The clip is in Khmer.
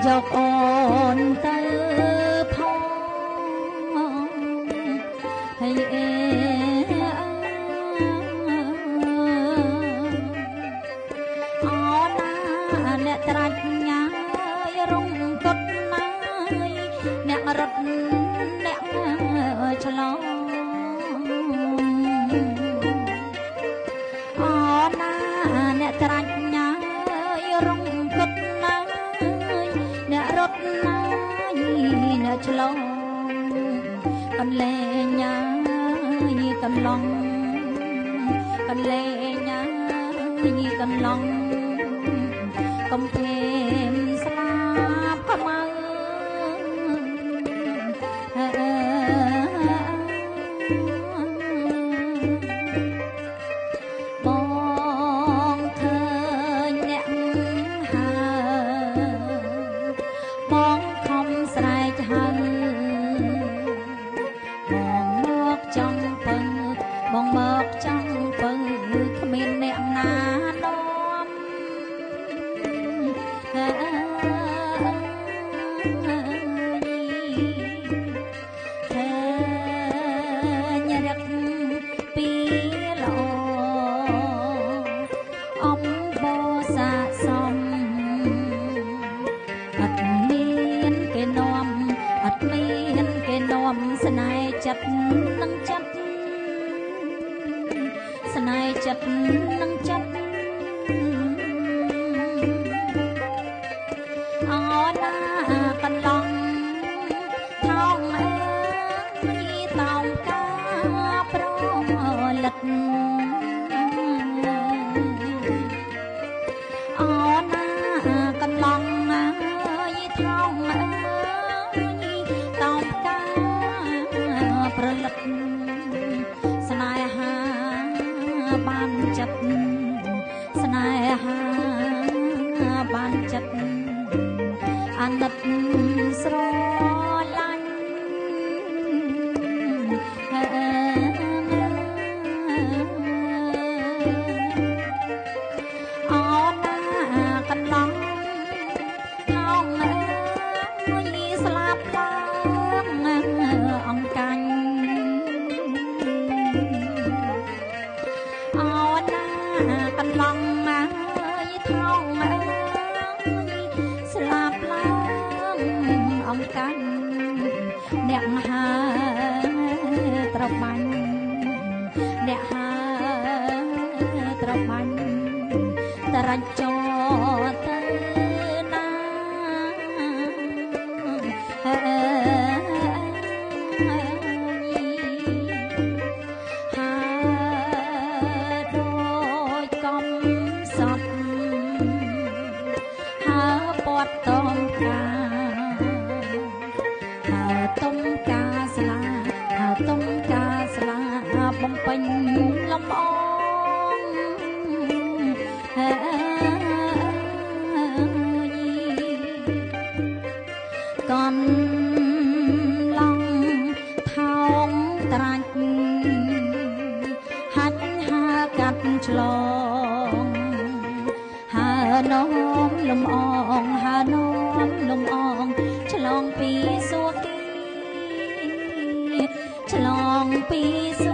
យកអូនទៅផងហើយអេអូនណាអ្នកត្រាច់ញ៉ាយរងកត់ណាយអ្នករត់អ្នកឆ្លងអូនណាអ្នកត្រាច់ញ៉ាយរងកត់ណាយអ្នករត់ណាយអ្នកឆ្លងកន្លែងញ៉ាយកន្លងកន្លែងញ៉ាយកន្លងកំភែងស្លាប់ខ្មៅបងឃើញអ្នកហើបងខំស្រែកហៅបងមកចង់ពឹងបងមកចង់ពឹងគ្មានអ្នកណានាំស្នេហ៍ចិត្តនឹងចិត្តស្នេហ៍ចិត្តនឹងចិត្តអូណាកន្លងថោងអើយតោងការប្រលិតអូណាកន្លងអើយថោងអើយតោងប្រលឹកស្នេហាបានចិត្តស្នេហាបានចិត្តអាណិតស្រឡាញ់អូណាកន្លងថោងអើយស្លាប់ឡើងអង្កាញ់កន្លងមកថោងអើយស្លាប់ឡើងអង្កាញ់អ្នកហើត្របាញ់អ្នកហើត្របាញ់តរចោទៅណាតមកាហើតុំកាស្លាហើតុំកាស្លាបំពេញលំអងកនឡងថោងត្រាច់ហាច់ហើកាត់ឆ្លងហើនោមលំអងហើនោមលំអងឆ្លងពីសួគ៌ឆ្លងពីសួ